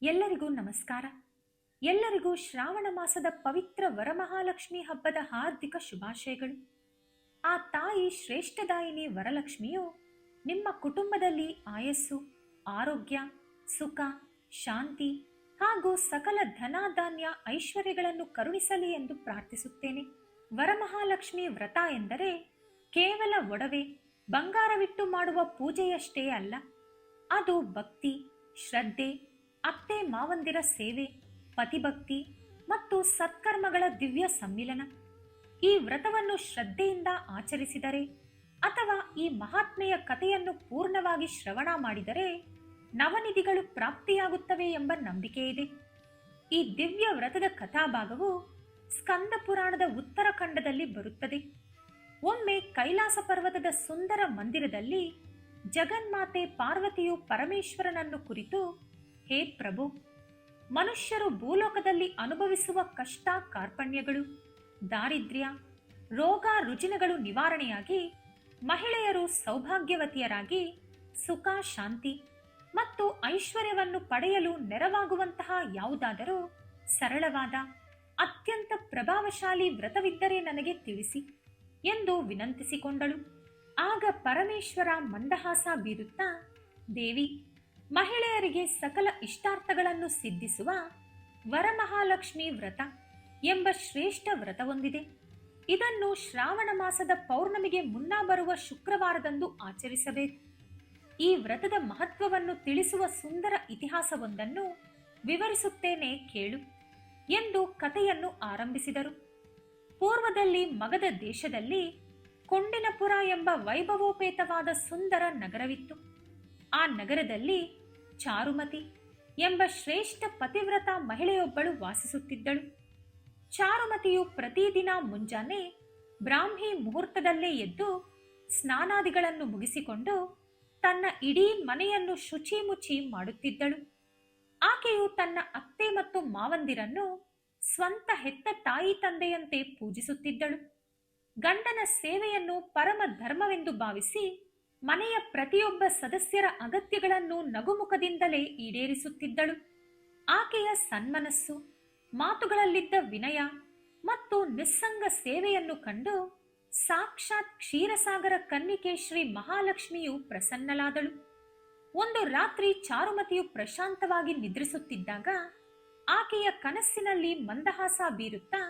ಎಲ್ಲರಿಗೂ ನಮಸ್ಕಾರ. ಎಲ್ಲರಿಗೂ ಶ್ರಾವಣ ಮಾಸದ ಪವಿತ್ರ ವರಮಹಾಲಕ್ಷ್ಮಿ ಹಬ್ಬದ ಹಾರ್ದಿಕ ಶುಭಾಶಯಗಳು. ಆ ತಾಯಿ ಶ್ರೇಷ್ಠದಾಯಿನಿ ವರಲಕ್ಷ್ಮಿಯು ನಿಮ್ಮ ಕುಟುಂಬದಲ್ಲಿ ಆಯಸ್ಸು, ಆರೋಗ್ಯ, ಸುಖ, ಶಾಂತಿ ಹಾಗೂ ಸಕಲ ಧನಾಧಾನ್ಯ ಐಶ್ವರ್ಯಗಳನ್ನು ಕರುಣಿಸಲಿ ಎಂದು ಪ್ರಾರ್ಥಿಸುತ್ತೇನೆ. ವರಮಹಾಲಕ್ಷ್ಮಿ ವ್ರತ ಎಂದರೆ ಕೇವಲ ಒಡವೆ, ಬಂಗಾರವಿಟ್ಟು ಮಾಡುವ ಪೂಜೆಯಷ್ಟೇ ಅಲ್ಲ. ಅದು ಭಕ್ತಿ, ಶ್ರದ್ಧೆ, ಅತ್ತೆ ಮಾವಂದಿರ ಸೇವೆ, ಪತಿಭಕ್ತಿ ಮತ್ತು ಸತ್ಕರ್ಮಗಳ ದಿವ್ಯ ಸಮ್ಮಿಲನ. ಈ ವ್ರತವನ್ನು ಶ್ರದ್ಧೆಯಿಂದ ಆಚರಿಸಿದರೆ ಅಥವಾ ಈ ಮಹಾತ್ಮೆಯ ಕಥೆಯನ್ನು ಪೂರ್ಣವಾಗಿ ಶ್ರವಣ ಮಾಡಿದರೆ ನವನಿಧಿಗಳು ಪ್ರಾಪ್ತಿಯಾಗುತ್ತವೆ ಎಂಬ ನಂಬಿಕೆ ಇದೆ. ಈ ದಿವ್ಯ ವ್ರತದ ಕಥಾಭಾಗವು ಸ್ಕಂದ ಪುರಾಣದ ಉತ್ತರಾಖಂಡದಲ್ಲಿ ಬರುತ್ತದೆ. ಒಮ್ಮೆ ಕೈಲಾಸ ಪರ್ವತದ ಸುಂದರ ಮಂದಿರದಲ್ಲಿ ಜಗನ್ಮಾತೆ ಪಾರ್ವತಿಯು ಪರಮೇಶ್ವರನನ್ನು ಕುರಿತು, ಹೇ ಪ್ರಭು, ಮನುಷ್ಯರು ಭೂಲೋಕದಲ್ಲಿ ಅನುಭವಿಸುವ ಕಷ್ಟ ಕಾರ್ಪಣ್ಯಗಳು, ದಾರಿದ್ರ್ಯ, ರೋಗ ರುಜಿನಗಳು ನಿವಾರಣೆಯಾಗಿ ಮಹಿಳೆಯರು ಸೌಭಾಗ್ಯವತಿಯರಾಗಿ ಸುಖ, ಶಾಂತಿ ಮತ್ತು ಐಶ್ವರ್ಯವನ್ನು ಪಡೆಯಲು ನೆರವಾಗುವಂತಹ ಯಾವುದಾದರೂ ಸರಳವಾದ ಅತ್ಯಂತ ಪ್ರಭಾವಶಾಲಿ ವ್ರತವಿದ್ದರೆ ನನಗೆ ತಿಳಿಸಿ ಎಂದು ವಿನಂತಿಸಿಕೊಂಡಳು. ಆಗ ಪರಮೇಶ್ವರ ಮಂದಹಾಸ ಬೀರುತ್ತಾ, ದೇವಿ, ಮಹಿಳೆಯರಿಗೆ ಸಕಲ ಇಷ್ಟಾರ್ಥಗಳನ್ನು ಸಿದ್ಧಿಸುವ ವರಮಹಾಲಕ್ಷ್ಮಿ ವ್ರತ ಎಂಬ ಶ್ರೇಷ್ಠ ವ್ರತವೊಂದಿದೆ. ಇದನ್ನು ಶ್ರಾವಣ ಮಾಸದ ಪೌರ್ಣಮಿಗೆ ಮುನ್ನ ಬರುವ ಶುಕ್ರವಾರದಂದು ಆಚರಿಸಬೇಕು. ಈ ವ್ರತದ ಮಹತ್ವವನ್ನು ತಿಳಿಸುವ ಸುಂದರ ಇತಿಹಾಸವೊಂದನ್ನು ವಿವರಿಸುತ್ತೇನೆ, ಕೇಳು ಎಂದು ಕಥೆಯನ್ನು ಆರಂಭಿಸಿದರು. ಪೂರ್ವದಲ್ಲಿ ಮಗಧ ದೇಶದಲ್ಲಿ ಕೊಂಡಿನಪುರ ಎಂಬ ವೈಭವೋಪೇತವಾದ ಸುಂದರ ನಗರವಿತ್ತು. ಆ ನಗರದಲ್ಲಿ ಚಾರುಮತಿ ಎಂಬ ಶ್ರೇಷ್ಠ ಪತಿವ್ರತ ಮಹಿಳೆಯೊಬ್ಬಳು ವಾಸಿಸುತ್ತಿದ್ದಳು. ಚಾರುಮತಿಯು ಪ್ರತಿದಿನ ಮುಂಜಾನೆ ಬ್ರಾಹ್ಮಿ ಮುಹೂರ್ತದಲ್ಲೇ ಎದ್ದು ಸ್ನಾನಾದಿಗಳನ್ನು ಮುಗಿಸಿಕೊಂಡು ತನ್ನ ಇಡೀ ಮನೆಯನ್ನು ಶುಚಿ ಮುಚ್ಚಿ ಮಾಡುತ್ತಿದ್ದಳು. ಆಕೆಯು ತನ್ನ ಅತ್ತೆ ಮತ್ತು ಮಾವಂದಿರನ್ನು ಸ್ವಂತ ಹೆತ್ತ ತಾಯಿ ತಂದೆಯಂತೆ ಪೂಜಿಸುತ್ತಿದ್ದಳು. ಗಂಡನ ಸೇವೆಯನ್ನು ಪರಮ ಧರ್ಮವೆಂದು ಭಾವಿಸಿ ಮನೆಯ ಪ್ರತಿಯೊಬ್ಬ ಸದಸ್ಯರ ಅಗತ್ಯಗಳನ್ನು ನಗುಮುಖದಿಂದಲೇ ಈಡೇರಿಸುತ್ತಿದ್ದಳು. ಆಕೆಯ ಸನ್ಮನಸ್ಸು, ಮಾತುಗಳಲ್ಲಿದ್ದ ವಿನಯ ಮತ್ತು ನಿಸ್ಸಂಗ ಸೇವೆಯನ್ನು ಕಂಡು ಸಾಕ್ಷಾತ್ ಕ್ಷೀರಸಾಗರ ಕನ್ನಿಕೆ ಶ್ರೀ ಮಹಾಲಕ್ಷ್ಮಿಯು ಪ್ರಸನ್ನಳಾದಳು. ಒಂದು ರಾತ್ರಿ ಚಾರುಮತಿಯು ಪ್ರಶಾಂತವಾಗಿ ನಿದ್ರಿಸುತ್ತಿದ್ದಾಗ ಆಕೆಯ ಕನಸಿನಲ್ಲಿ ಮಂದಹಾಸ ಬೀರುತ್ತಾ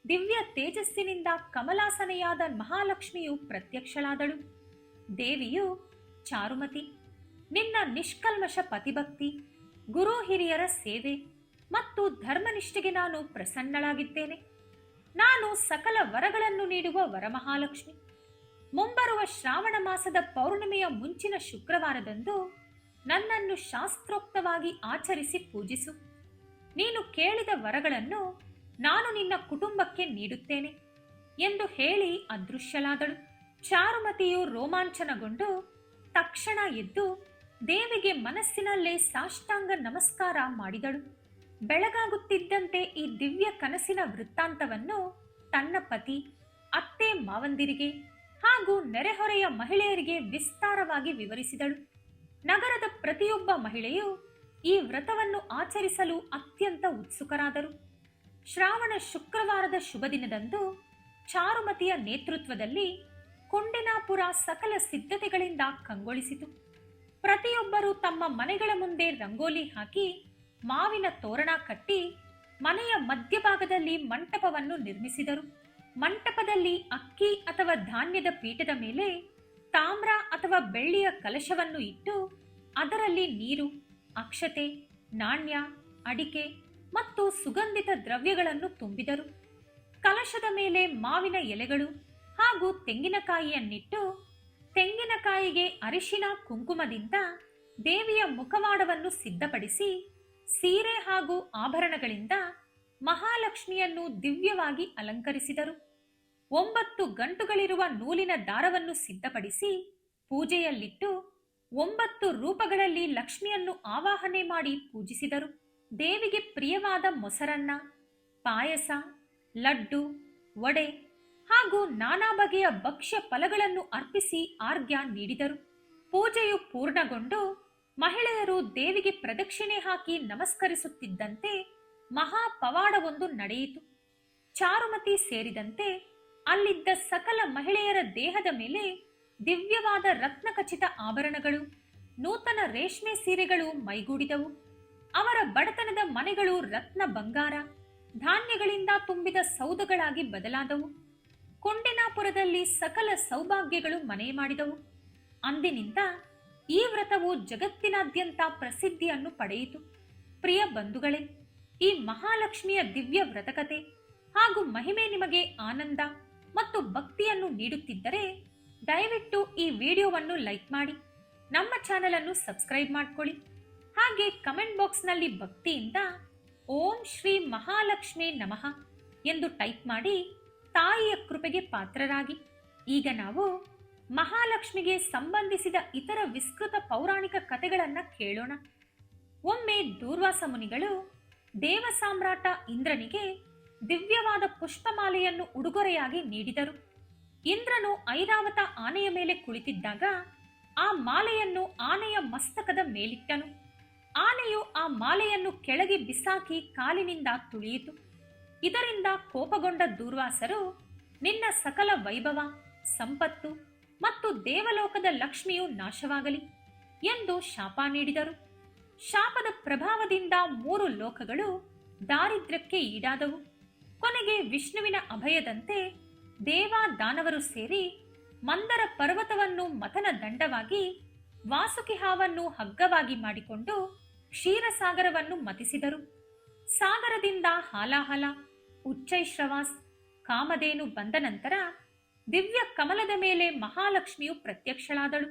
ದಿವ್ಯ ತೇಜಸ್ಸಿನಿಂದ ಕಮಲಾಸನೆಯಾದ ಮಹಾಲಕ್ಷ್ಮಿಯು ಪ್ರತ್ಯಕ್ಷಳಾದಳು. ದೇವಿಯು, ಚಾರುಮತಿ, ನಿನ್ನ ನಿಷ್ಕಲ್ಮಶ ಪತಿಭಕ್ತಿ, ಗುರು ಹಿರಿಯರ ಸೇವೆ ಮತ್ತು ಧರ್ಮನಿಷ್ಠೆಗೆ ನಾನು ಪ್ರಸನ್ನಳಾಗಿದ್ದೇನೆ. ನಾನು ಸಕಲ ವರಗಳನ್ನು ನೀಡುವ ವರಮಹಾಲಕ್ಷ್ಮಿ. ಮುಂಬರುವ ಶ್ರಾವಣ ಮಾಸದ ಪೌರ್ಣಿಮೆಯ ಮುಂಚಿನ ಶುಕ್ರವಾರದಂದು ನನ್ನನ್ನು ಶಾಸ್ತ್ರೋಕ್ತವಾಗಿ ಆಚರಿಸಿ ಪೂಜಿಸು. ನೀನು ಕೇಳಿದ ವರಗಳನ್ನು ನಾನು ನಿನ್ನ ಕುಟುಂಬಕ್ಕೆ ನೀಡುತ್ತೇನೆ ಎಂದು ಹೇಳಿ ಅದೃಶ್ಯಳಾದಳು. ಚಾರುಮತಿಯು ರೋಮಾಂಚನಗೊಂಡು ತಕ್ಷಣ ಎದ್ದು ದೇವಿಗೆ ಮನಸ್ಸಿನಲ್ಲೇ ಸಾಷ್ಟಾಂಗ ನಮಸ್ಕಾರ ಮಾಡಿದಳು. ಬೆಳಗಾಗುತ್ತಿದ್ದಂತೆ ಈ ದಿವ್ಯ ಕನಸಿನ ವೃತ್ತಾಂತವನ್ನು ತನ್ನ ಪತಿ, ಅತ್ತೆ ಮಾವಂದಿರಿಗೆ ಹಾಗೂ ನೆರೆಹೊರೆಯ ಮಹಿಳೆಯರಿಗೆ ವಿಸ್ತಾರವಾಗಿ ವಿವರಿಸಿದಳು. ನಗರದ ಪ್ರತಿಯೊಬ್ಬ ಮಹಿಳೆಯು ಈ ವ್ರತವನ್ನು ಆಚರಿಸಲು ಅತ್ಯಂತ ಉತ್ಸುಕರಾದರು. ಶ್ರಾವಣ ಶುಕ್ರವಾರದ ಶುಭ ದಿನದಂದು ಚಾರುಮತಿಯ ನೇತೃತ್ವದಲ್ಲಿ ಕೊಂಡಿನಾಪುರ ಸಕಲ ಸಿದ್ಧತೆಗಳಿಂದ ಕಂಗೊಳಿಸಿತು. ಪ್ರತಿಯೊಬ್ಬರು ತಮ್ಮ ಮನೆಗಳ ಮುಂದೆ ರಂಗೋಲಿ ಹಾಕಿ ಮಾವಿನ ತೋರಣ ಕಟ್ಟಿ ಮನೆಯ ಮಧ್ಯಭಾಗದಲ್ಲಿ ಮಂಟಪವನ್ನು ನಿರ್ಮಿಸಿದರು. ಮಂಟಪದಲ್ಲಿ ಅಕ್ಕಿ ಅಥವಾ ಧಾನ್ಯದ ಪೀಠದ ಮೇಲೆ ತಾಮ್ರ ಅಥವಾ ಬೆಳ್ಳಿಯ ಕಲಶವನ್ನು ಇಟ್ಟು ಅದರಲ್ಲಿ ನೀರು, ಅಕ್ಷತೆ, ನಾಣ್ಯ, ಅಡಿಕೆ ಮತ್ತು ಸುಗಂಧಿತ ದ್ರವ್ಯಗಳನ್ನು ತುಂಬಿದರು. ಕಲಶದ ಮೇಲೆ ಮಾವಿನ ಎಲೆಗಳು ಹಾಗೂ ತೆಂಗಿನಕಾಯಿಯನ್ನಿಟ್ಟು ತೆಂಗಿನಕಾಯಿಗೆ ಅರಿಶಿನ ಕುಂಕುಮದಿಂದ ದೇವಿಯ ಮುಖವಾಡವನ್ನು ಸಿದ್ಧಪಡಿಸಿ ಸೀರೆ ಹಾಗೂ ಆಭರಣಗಳಿಂದ ಮಹಾಲಕ್ಷ್ಮಿಯನ್ನು ದಿವ್ಯವಾಗಿ ಅಲಂಕರಿಸಿದರು. 9 ಗಂಟುಗಳಿರುವ ನೂಲಿನ ದಾರವನ್ನು ಸಿದ್ಧಪಡಿಸಿ ಪೂಜೆಯಲ್ಲಿಟ್ಟು 9 ರೂಪಗಳಲ್ಲಿ ಲಕ್ಷ್ಮಿಯನ್ನು ಆವಾಹನೆ ಮಾಡಿ ಪೂಜಿಸಿದರು. ದೇವಿಗೆ ಪ್ರಿಯವಾದ ಮೊಸರನ್ನ, ಪಾಯಸ, ಲಡ್ಡು, ವಡೆ ಹಾಗೂ ನಾನಾ ಬಗೆಯ ಭಕ್ಷ್ಯ ಫಲಗಳನ್ನು ಅರ್ಪಿಸಿ ಆರ್ಘ್ಯ ನೀಡಿದರು. ಪೂಜೆಯು ಪೂರ್ಣಗೊಂಡು ಮಹಿಳೆಯರು ದೇವಿಗೆ ಪ್ರದಕ್ಷಿಣೆ ಹಾಕಿ ನಮಸ್ಕರಿಸುತ್ತಿದ್ದಂತೆ ಮಹಾ ಪವಾಡವೊಂದು ನಡೆಯಿತು. ಚಾರುಮತಿ ಸೇರಿದಂತೆ ಅಲ್ಲಿದ್ದ ಸಕಲ ಮಹಿಳೆಯರ ದೇಹದ ಮೇಲೆ ದಿವ್ಯವಾದ ರತ್ನಖಚಿತ ಆಭರಣಗಳು, ನೂತನ ರೇಷ್ಮೆ ಸೀರೆಗಳು ಮೈಗೂಡಿದವು. ಅವರ ಬಡತನದ ಮನೆಗಳು ರತ್ನ ಬಂಗಾರ, ಧಾನ್ಯಗಳಿಂದ ತುಂಬಿದ ಸೌಧಗಳಾಗಿ ಬದಲಾದವು. ಕೊಂಡೆನಾಪುರದಲ್ಲಿ ಸಕಲ ಸೌಭಾಗ್ಯಗಳು ಮನೆ ಮಾಡಿದವು. ಅಂದಿನಿಂದ ಈ ವ್ರತವು ಜಗತ್ತಿನಾದ್ಯಂತ ಪ್ರಸಿದ್ಧಿಯನ್ನು ಪಡೆಯಿತು. ಪ್ರಿಯ ಬಂಧುಗಳೇ, ಈ ಮಹಾಲಕ್ಷ್ಮಿಯ ದಿವ್ಯ ವ್ರತಕತೆ ಹಾಗೂ ಮಹಿಮೆ ನಿಮಗೆ ಆನಂದ ಮತ್ತು ಭಕ್ತಿಯನ್ನು ನೀಡುತ್ತಿದ್ದರೆ ದಯವಿಟ್ಟು ಈ ವಿಡಿಯೋವನ್ನು ಲೈಕ್ ಮಾಡಿ, ನಮ್ಮ ಚಾನೆಲ್ ಅನ್ನು ಸಬ್ಸ್ಕ್ರೈಬ್ ಮಾಡ್ಕೊಳ್ಳಿ. ಹಾಗೆ ಕಮೆಂಟ್ ಬಾಕ್ಸ್ನಲ್ಲಿ ಭಕ್ತಿಯಿಂದ ಓಂ ಶ್ರೀ ಮಹಾಲಕ್ಷ್ಮಿ ನಮಃ ಎಂದು ಟೈಪ್ ಮಾಡಿ ತಾಯಿಯ ಕೃಪೆಗೆ ಪಾತ್ರರಾಗಿ. ಈಗ ನಾವು ಮಹಾಲಕ್ಷ್ಮಿಗೆ ಸಂಬಂಧಿಸಿದ ಇತರ ವಿಸ್ತೃತ ಪೌರಾಣಿಕ ಕಥೆಗಳನ್ನ ಕೇಳೋಣ. ಒಮ್ಮೆ ದೂರ್ವಾಸ ಮುನಿಗಳು ದೇವ ಸಾಮ್ರಾಟ ಇಂದ್ರನಿಗೆ ದಿವ್ಯವಾದ ಪುಷ್ಪಮಾಲೆಯನ್ನು ಉಡುಗೊರೆಯಾಗಿ ನೀಡಿದರು. ಇಂದ್ರನು ಐರಾವತ ಆನೆಯ ಮೇಲೆ ಕುಳಿತಿದ್ದಾಗ ಆ ಮಾಲೆಯನ್ನು ಆನೆಯ ಮಸ್ತಕದ ಮೇಲಿಟ್ಟನು. ಆನೆಯು ಆ ಮಾಲೆಯನ್ನು ಕೆಳಗೆ ಬಿಸಾಕಿ ಕಾಲಿನಿಂದ ತುಳಿಯಿತು. ಇದರಿಂದ ಕೋಪಗೊಂಡ ದೂರ್ವಾಸರು, ನಿನ್ನ ಸಕಲ ವೈಭವ, ಸಂಪತ್ತು ಮತ್ತು ದೇವಲೋಕದ ಲಕ್ಷ್ಮಿಯು ನಾಶವಾಗಲಿ ಎಂದು ಶಾಪ ನೀಡಿದರು. ಶಾಪದ ಪ್ರಭಾವದಿಂದ 3 ಲೋಕಗಳು ದಾರಿದ್ರ್ಯಕ್ಕೆ ಈಡಾದವು. ಕೊನೆಗೆ ವಿಷ್ಣುವಿನ ಅಭಯದಂತೆ ದೇವ ದಾನವರು ಸೇರಿ ಮಂದರ ಪರ್ವತವನ್ನು ಮಥನ ದಂಡವಾಗಿ, ವಾಸುಕಿ ಹಾವನ್ನು ಹಗ್ಗವಾಗಿ ಮಾಡಿಕೊಂಡು ಕ್ಷೀರಸಾಗರವನ್ನು ಮತಿಸಿದರು. ಸಾಗರದಿಂದ ಹಾಲಾಹಲ, ಉಚ್ಚೈಶ್ರವಾಸ್, ಕಾಮಧೇನು ಬಂದ ನಂತರ ದಿವ್ಯ ಕಮಲದ ಮೇಲೆ ಮಹಾಲಕ್ಷ್ಮಿಯು ಪ್ರತ್ಯಕ್ಷಳಾದಳು.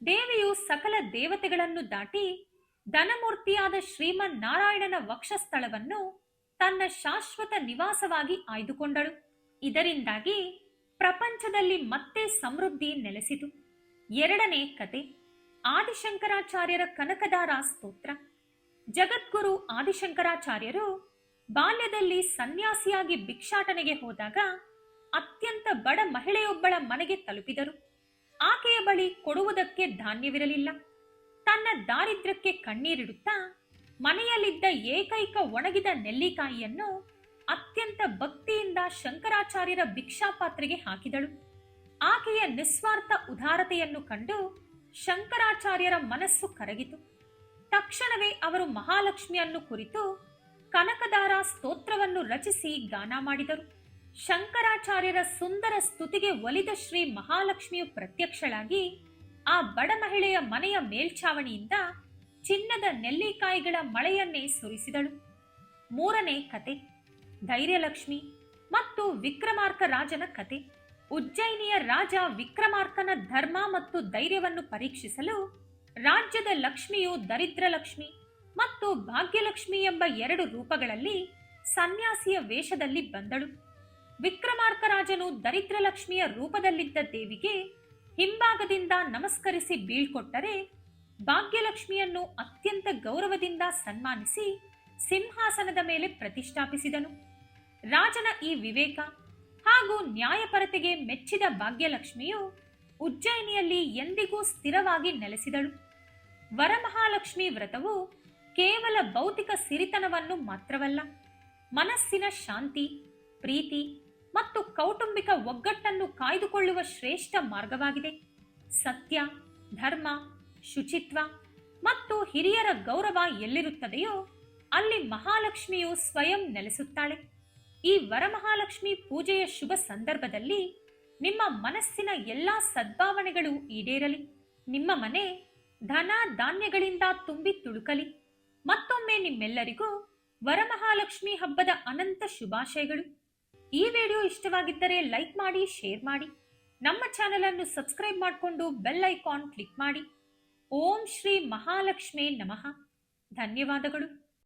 ದೇವಿಯು ಸಕಲ ದೇವತೆಗಳನ್ನು ದಾಟಿ ಧನಮೂರ್ತಿಯಾದ ಶ್ರೀಮನ್ ನಾರಾಯಣನ ವಕ್ಷಸ್ಥಳವನ್ನು ತನ್ನ ಶಾಶ್ವತ ನಿವಾಸವಾಗಿ ಆಯ್ದುಕೊಂಡಳು. ಇದರಿಂದಾಗಿ ಪ್ರಪಂಚದಲ್ಲಿ ಮತ್ತೆ ಸಮೃದ್ಧಿ ನೆಲೆಸಿತು. 2ನೇ ಕತೆ, ಆದಿಶಂಕರಾಚಾರ್ಯರ ಕನಕದಾರ ಸ್ತೋತ್ರ. ಜಗದ್ಗುರು ಆದಿಶಂಕರಾಚಾರ್ಯರು ಬಾಲ್ಯದಲ್ಲಿ ಸನ್ಯಾಸಿಯಾಗಿ ಭಿಕ್ಷಾಟನೆಗೆ ಹೋದಾಗ ಅತ್ಯಂತ ಬಡ ಮಹಿಳೆಯೊಬ್ಬಳ ಮನೆಗೆ ತಲುಪಿದರು. ಆಕೆಯ ಬಳಿ ಕೊಡುವುದಕ್ಕೆ ಧಾನ್ಯವಿರಲಿಲ್ಲ. ತನ್ನ ದಾರಿದ್ರ್ಯಕ್ಕೆ ಕಣ್ಣೀರಿಡುತ್ತಾ ಮನೆಯಲ್ಲಿದ್ದ ಏಕೈಕ ಒಣಗಿದ ನೆಲ್ಲಿಕಾಯಿಯನ್ನು ಅತ್ಯಂತ ಭಕ್ತಿಯಿಂದ ಶಂಕರಾಚಾರ್ಯರ ಭಿಕ್ಷಾಪಾತ್ರೆಗೆ ಹಾಕಿದಳು. ಆಕೆಯ ನಿಸ್ವಾರ್ಥ ಉದಾರತೆಯನ್ನು ಕಂಡು ಶಂಕರಾಚಾರ್ಯರ ಮನಸ್ಸು ಕರಗಿತು. ತಕ್ಷಣವೇ ಅವರು ಮಹಾಲಕ್ಷ್ಮಿಯನ್ನು ಕುರಿತು ಕನಕದಾರ ಸ್ತೋತ್ರವನ್ನು ರಚಿಸಿ ಗಾನ ಮಾಡಿದರು. ಶಂಕರಾಚಾರ್ಯರ ಸುಂದರ ಸ್ತುತಿಗೆ ಒಲಿದ ಶ್ರೀ ಮಹಾಲಕ್ಷ್ಮಿಯು ಪ್ರತ್ಯಕ್ಷಳಾಗಿ ಆ ಬಡ ಮಹಿಳೆಯ ಮನೆಯ ಮೇಲ್ಛಾವಣಿಯಿಂದ ಚಿನ್ನದ ನೆಲ್ಲಿಕಾಯಿಗಳ ಮಳೆಯನ್ನೇ ಸುರಿಸಿದಳು. 3ನೇ ಕತೆ, ಧೈರ್ಯಲಕ್ಷ್ಮಿ ಮತ್ತು ವಿಕ್ರಮಾರ್ಕ ರಾಜನ ಕತೆ. ಉಜ್ಜಯಿನಿಯ ರಾಜ ವಿಕ್ರಮಾರ್ಕನ ಧರ್ಮ ಮತ್ತು ಧೈರ್ಯವನ್ನು ಪರೀಕ್ಷಿಸಲು ರಾಜ್ಯದ ಲಕ್ಷ್ಮಿಯು ದರಿದ್ರಲಕ್ಷ್ಮಿ ಮತ್ತು ಭಾಗ್ಯಲಕ್ಷ್ಮಿ ಎಂಬ 2 ರೂಪಗಳಲ್ಲಿ ಸನ್ಯಾಸಿಯ ವೇಷದಲ್ಲಿ ಬಂದಳು. ವಿಕ್ರಮಾರ್ಕ ರಾಜನು ದರಿದ್ರಲಕ್ಷ್ಮಿಯ ರೂಪದಲ್ಲಿದ್ದ ದೇವಿಗೆ ಹಿಂಭಾಗದಿಂದ ನಮಸ್ಕರಿಸಿ ಬೀಳ್ಕೊಟ್ಟರೆ, ಭಾಗ್ಯಲಕ್ಷ್ಮಿಯನ್ನು ಅತ್ಯಂತ ಗೌರವದಿಂದ ಸನ್ಮಾನಿಸಿ ಸಿಂಹಾಸನದ ಮೇಲೆ ಪ್ರತಿಷ್ಠಾಪಿಸಿದನು. ರಾಜನ ಈ ವಿವೇಕ ಹಾಗೂ ನ್ಯಾಯಪರತೆಗೆ ಮೆಚ್ಚಿದ ಭಾಗ್ಯಲಕ್ಷ್ಮಿಯು ಉಜ್ಜಯಿನಿಯಲ್ಲಿ ಎಂದಿಗೂ ಸ್ಥಿರವಾಗಿ ನೆಲೆಸಿದಳು. ವರಮಹಾಲಕ್ಷ್ಮಿ ವ್ರತವು ಕೇವಲ ಭೌತಿಕ ಸಿರಿತನವನ್ನು ಮಾತ್ರವಲ್ಲ, ಮನಸ್ಸಿನ ಶಾಂತಿ, ಪ್ರೀತಿ ಮತ್ತು ಕೌಟುಂಬಿಕ ಒಗ್ಗಟ್ಟನ್ನು ಕಾಯ್ದುಕೊಳ್ಳುವ ಶ್ರೇಷ್ಠ ಮಾರ್ಗವಾಗಿದೆ. ಸತ್ಯ, ಧರ್ಮ, ಶುಚಿತ್ವ ಮತ್ತು ಹಿರಿಯರ ಗೌರವ ಎಲ್ಲಿರುತ್ತದೆಯೋ ಅಲ್ಲಿ ಮಹಾಲಕ್ಷ್ಮಿಯು ಸ್ವಯಂ ನೆಲೆಸುತ್ತಾಳೆ. ಈ ವರಮಹಾಲಕ್ಷ್ಮಿ ಪೂಜೆಯ ಶುಭ ಸಂದರ್ಭದಲ್ಲಿ ನಿಮ್ಮ ಮನಸ್ಸಿನ ಎಲ್ಲಾ ಸದ್ಭಾವನೆಗಳು ಈಡೇರಲಿ. ನಿಮ್ಮ ಮನೆ ಧನ ಧಾನ್ಯಗಳಿಂದ ತುಂಬಿ ತುಳುಕಲಿ. ಮತ್ತೊಮ್ಮೆ ನಿಮ್ಮೆಲ್ಲರಿಗೂ ವರಮಹಾಲಕ್ಷ್ಮಿ ಹಬ್ಬದ ಅನಂತ ಶುಭಾಶಯಗಳು. ಈ ವಿಡಿಯೋ ಇಷ್ಟವಾಗಿದ್ದರೆ ಲೈಕ್ ಮಾಡಿ, ಶೇರ್ ಮಾಡಿ. ನಮ್ಮ ಚಾನೆಲ್ ಅನ್ನು ಸಬ್ಸ್ಕ್ರೈಬ್ ಮಾಡಿಕೊಂಡು ಬೆಲ್ ಐಕಾನ್ ಕ್ಲಿಕ್ ಮಾಡಿ. ಓಂ ಶ್ರೀ ಮಹಾಲಕ್ಷ್ಮಿ ನಮಃ. ಧನ್ಯವಾದಗಳು.